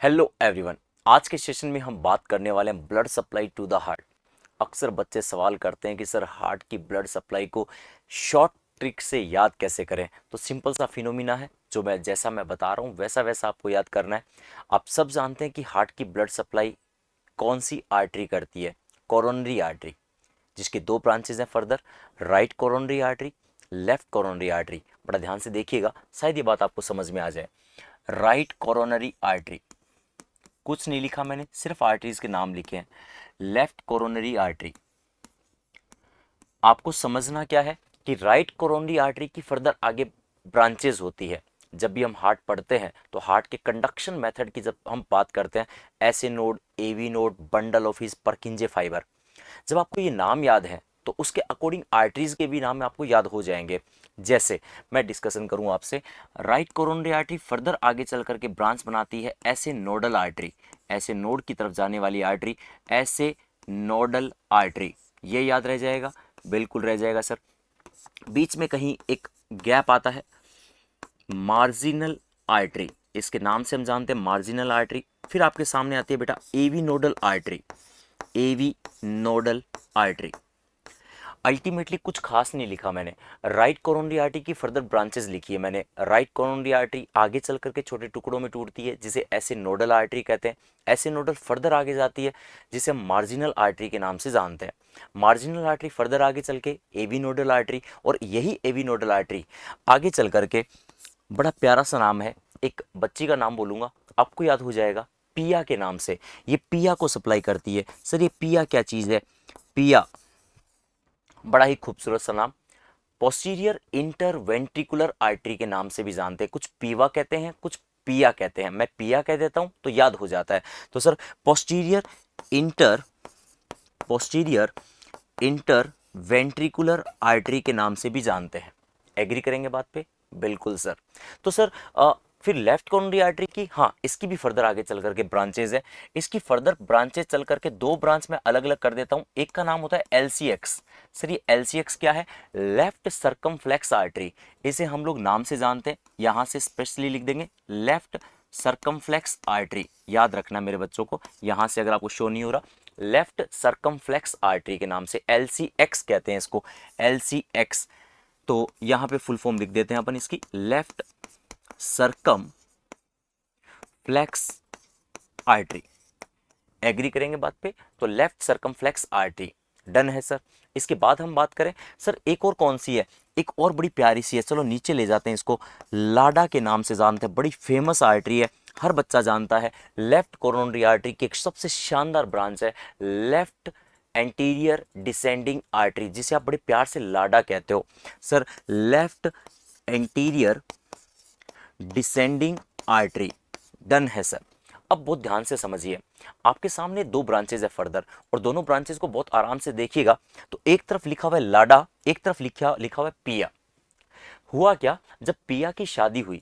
Hello everyone. आज के session में हम बात करने वाले हैं blood supply to the heart. अक्सर बच्चे सवाल करते हैं कि सर हार्ट की ब्लड सप्लाई को शॉर्ट ट्रिक से याद कैसे करें। तो सिंपल सा फिनोमिना है जो मैं बता रहा हूँ वैसा वैसा आपको याद करना है। आप सब जानते हैं कि हार्ट की ब्लड सप्लाई कौन सी आर्टरी करती है? कोरोनरी आर्टरी, जिसके दो ब्रांचेज हैं further, right coronary artery, left coronary artery. बड़ा ध्यान से देखिएगा, शायद ये बात आपको समझ में आ जाए। राइट कोरोनरी आर्टरी, कुछ नहीं लिखा मैंने, सिर्फ आर्टरीज के नाम लिखे हैं। लेफ्ट कोरोनरी आर्टरी, आपको समझना क्या है कि राइट कोरोनरी आर्टरी की फर्दर आगे ब्रांचेज होती है। जब भी हम हार्ट पढ़ते हैं तो हार्ट के कंडक्शन मेथड की जब हम बात करते हैं, SA node, AV node, bundle of His, Purkinje fibre, जब आपको ये नाम याद है तो उसके अकॉर्डिंग आर्टरीज के भी नाम आपको याद हो जाएंगे। जैसे मैं डिस्कशन करूं आपसे, राइट कोरोनरी आर्टरी फर्दर आगे चल करके ब्रांच बनाती है ऐसे नोडल आर्टरी, ऐसे नोड की तरफ जाने वाली आर्टरी, ऐसे नोडल आर्टरी। ये याद रह जाएगा, बिल्कुल रह जाएगा सर। बीच में कहीं एक गैप आता है, मार्जिनल आर्टरी, इसके नाम से हम जानते हैं मार्जिनल आर्टरी। फिर आपके सामने आती है बेटा AV nodal artery, AV nodal artery. Ultimately कुछ खास नहीं लिखा मैंने, राइट कोरोनरी आर्टरी की फर्दर ब्रांचेस लिखी है मैंने। राइट कोरोनरी आर्टरी आगे चल करके छोटे टुकड़ों में टूटती है जिसे ऐसे नोडल आर्टरी कहते हैं। ऐसे नोडल फर्दर आगे जाती है जिसे हम मार्जिनल आर्टरी के नाम से जानते हैं। मार्जिनल आर्टरी फर्दर आगे चल के एवी नोडल आर्टरी, और यही एवी नोडल आर्टरी आगे चल करके, बड़ा प्यारा सा नाम है, एक बच्ची का नाम बोलूंगा आपको याद हो जाएगा, पिया के नाम से। ये पिया को सप्लाई करती है। सर ये पिया क्या चीज़ है? पिया बड़ा ही खूबसूरत सा नाम, पोस्टीरियर इंटरवेंट्रिकुलर आर्टरी के नाम से भी जानते हैं। कुछ पीवा कहते हैं, कुछ पिया कहते हैं। मैं पिया कह देता हूं तो याद हो जाता है। तो sir posterior inter posterior interventricular artery के नाम से भी जानते हैं। एग्री करेंगे बात पे? बिल्कुल सर। तो सर फिर लेफ्ट कोरोनरी आर्टरी की, हाँ इसकी भी फर्दर आगे चल करके ब्रांचेज है। इसकी फर्दर ब्रांचेज चल करके दो ब्रांच में अलग अलग कर देता हूँ। एक का नाम होता है एलसीएक्स। सर ये एलसीएक्स क्या है? लेफ्ट सर्कमफ्लेक्स आर्टरी, इसे हम लोग नाम से जानते हैं, यहां से स्पेशली लिख देंगे लेफ्ट सर्कमफ्लेक्स आर्टरी। याद रखना मेरे बच्चों को, यहां से अगर आपको शो नहीं हो रहा, लेफ्ट सर्कमफ्लेक्स आर्टरी के नाम से एलसीएक्स कहते हैं इसको, एलसीएक्स। तो यहां पे फुल फॉर्म लिख देते हैं अपन इसकी, लेफ्ट सरकम फ्लेक्स आर्टरी। एग्री करेंगे बात पे? तो लेफ्ट सरकमफ्लेक्स आर्टरी डन है सर। इसके बाद हम बात करें सर एक और कौन सी है, एक और बड़ी प्यारी सी है, चलो नीचे ले जाते हैं इसको, लाडा के नाम से जानते हैं, बड़ी फेमस आर्टरी है, हर बच्चा जानता है। लेफ्ट कोरोनरी आर्टरी की एक सबसे शानदार ब्रांच है लेफ्ट एंटीरियर डिसेंडिंग आर्टरी, जिसे आप बड़े प्यार से लाडा कहते हो। Sir left anterior descending artery done है सर। अब बहुत ध्यान से समझिए, आपके सामने दो ब्रांचेज है फर्दर, और दोनों ब्रांचेज को बहुत आराम से देखिएगा। तो एक तरफ लिखा हुआ है लाडा, एक तरफ लिखा लिखा हुआ है पिया। हुआ क्या, जब पिया की शादी हुई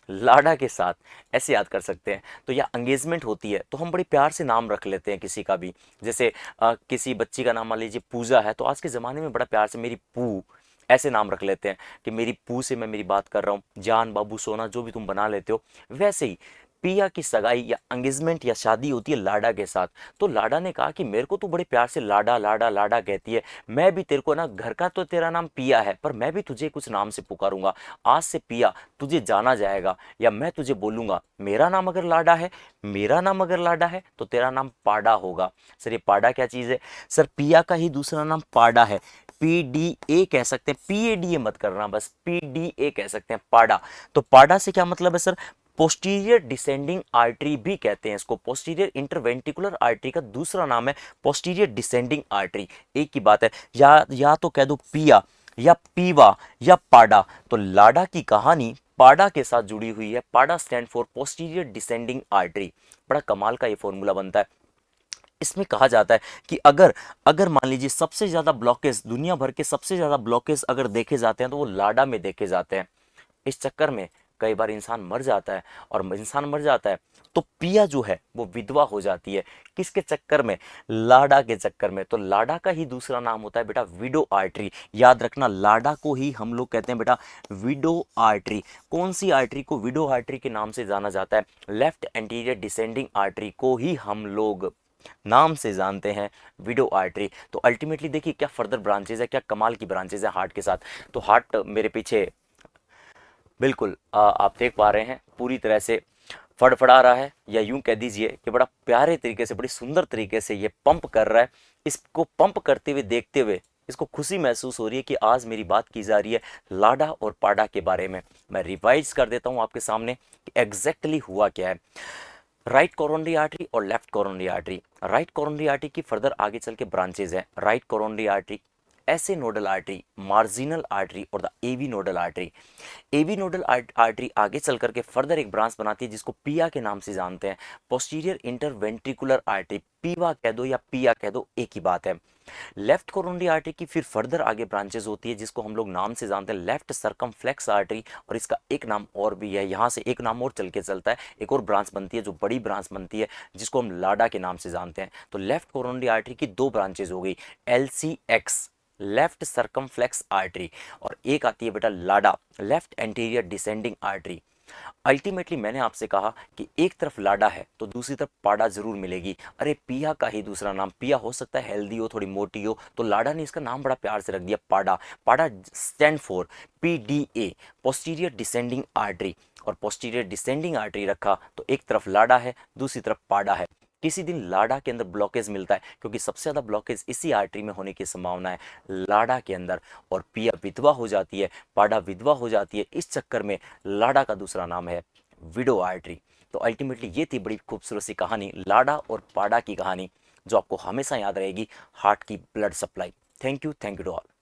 लाडा के साथ, ऐसे याद कर सकते हैं, तो या एंगेजमेंट होती है तो हम बड़े प्यार से नाम रख लेते हैं किसी का भी। जैसे किसी बच्ची का नाम मान लीजिए पूजा है, तो आज के ज़माने में बड़ा प्यार से मेरी पू ऐसे नाम रख लेते हैं कि मेरी पू से मैं मेरी बात कर रहा हूँ, जान बाबू सोना जो भी तुम बना लेते हो। वैसे ही पिया की सगाई या एंगेजमेंट या शादी होती है लाडा के साथ। तो लाडा ने कहा कि मेरे को तू बड़े प्यार से लाडा लाडा लाडा कहती है, मैं भी तेरे को ना, घर का तो तेरा नाम पिया है पर मैं भी तुझे कुछ नाम से पुकारूंगा। आज से पिया तुझे जाना जाएगा, या मैं तुझे बोलूंगा मेरा नाम अगर लाडा है, मेरा नाम अगर लाडा है तो तेरा नाम पाडा होगा। सर ये पाडा क्या चीज़ है? सर पिया का ही दूसरा नाम पाडा है, पीडीए कह सकते हैं, पीएडीए मत करना, बस पीडीए कह सकते हैं, पाडा। तो पाडा से क्या मतलब है सर? पोस्टीरियर डिसेंडिंग आर्टरी भी कहते हैं इसको, पोस्टीरियर इंटरवेंट्रिकुलर आर्टरी का दूसरा नाम है पोस्टीरियर डिसेंडिंग आर्टरी। एक ही बात है, या तो कह दो पिया या पीवा या पाडा। तो लाडा की कहानी पाडा के साथ जुड़ी हुई है। पाडा stand for posterior descending artery. बड़ा कमाल का ये फॉर्मूला बनता है। इसमें कहा जाता है कि अगर अगर मान लीजिए सबसे ज्यादा ब्लॉकेज, दुनिया भर के सबसे ज्यादा ब्लॉकेज अगर देखे जाते हैं तो वो लाडा में देखे जाते हैं। इस चक्कर में कई बार इंसान मर जाता है, और इंसान मर जाता है तो पिया जो है वो विधवा हो जाती है। किसके चक्कर में? लाड़ा के चक्कर में। तो लाड़ा का ही दूसरा नाम होता है बेटा विडो आर्टरी। याद रखना, लाड़ा को ही हम लोग कहते हैं बेटा विडो आर्टरी। कौन सी आर्टरी को विडो आर्टरी के नाम से जाना जाता है? लेफ्ट एंटीरियर डिसेंडिंग आर्टरी को ही हम लोग नाम से जानते हैं विडो आर्टरी। तो अल्टीमेटली देखिए क्या फर्दर ब्रांचेज है, क्या कमाल की ब्रांचेज है हार्ट के साथ। तो हार्ट मेरे पीछे बिल्कुल आप देख पा रहे हैं पूरी तरह से फड़फड़ा रहा है, या यूं कह दीजिए कि बड़ा प्यारे तरीके से, बड़ी सुंदर तरीके से ये पंप कर रहा है। इसको पंप करते हुए देखते हुए इसको खुशी महसूस हो रही है कि आज मेरी बात की जा रही है लाडा और पाडा के बारे में। मैं रिवाइज कर देता हूं आपके सामने कि एग्जैक्टली हुआ क्या है। राइट कोरोनरी आर्टरी और left coronary artery. Right coronary artery की फर्दर आगे चल के ब्रांचेज हैं right coronary artery, SA nodal artery, marginal artery और the AV nodal artery. AV nodal artery आगे चल करके फर्दर एक ब्रांच बनाती है जिसको पिया के नाम से जानते हैं, पोस्टीरियर इंटरवेंट्रिकुलर आर्टरी। पीवा कह दो या पिया कह दो, एक ही बात है। लेफ्ट कोरोनरी आर्टरी की फिर फर्दर आगे ब्रांचेस होती है जिसको हम लोग नाम से जानते हैं लेफ्ट सर्कमफ्लेक्स आर्टरी, और इसका एक नाम और भी है, यहाँ से एक नाम और चल के चलता है, एक और ब्रांच बनती है जो बड़ी ब्रांच बनती है जिसको हम लाडा के नाम से जानते हैं। तो लेफ्ट कोरोनरी आर्टरी की दो ब्रांचेज हो गई, LCX लेफ्ट सर्कमफ्लेक्स आर्टरी, और एक आती है बेटा लाडा left anterior descending artery. Ultimately मैंने आपसे कहा कि एक तरफ लाडा है तो दूसरी तरफ पाडा जरूर मिलेगी। अरे पिया का ही दूसरा नाम, पिया हो सकता है हेल्दी हो, थोड़ी मोटी हो, तो लाडा ने इसका नाम बड़ा प्यार से रख दिया पाडा। पाडा stand for PDA, posterior descending artery, और पोस्टीरियर डिसेंडिंग आर्टरी रखा तो एक तरफ लाडा है दूसरी तरफ पाडा है। किसी दिन लाडा के अंदर ब्लॉकेज मिलता है क्योंकि सबसे ज्यादा ब्लॉकेज इसी आर्टरी में होने की संभावना है, लाडा के अंदर, और पिया विधवा हो जाती है, पाडा विधवा हो जाती है। इस चक्कर में लाडा का दूसरा नाम है विडो आर्टरी। तो अल्टीमेटली ये थी बड़ी खूबसूरत सी कहानी, लाडा और पाडा की कहानी, जो आपको हमेशा याद रहेगी हार्ट की blood supply. Thank you to all.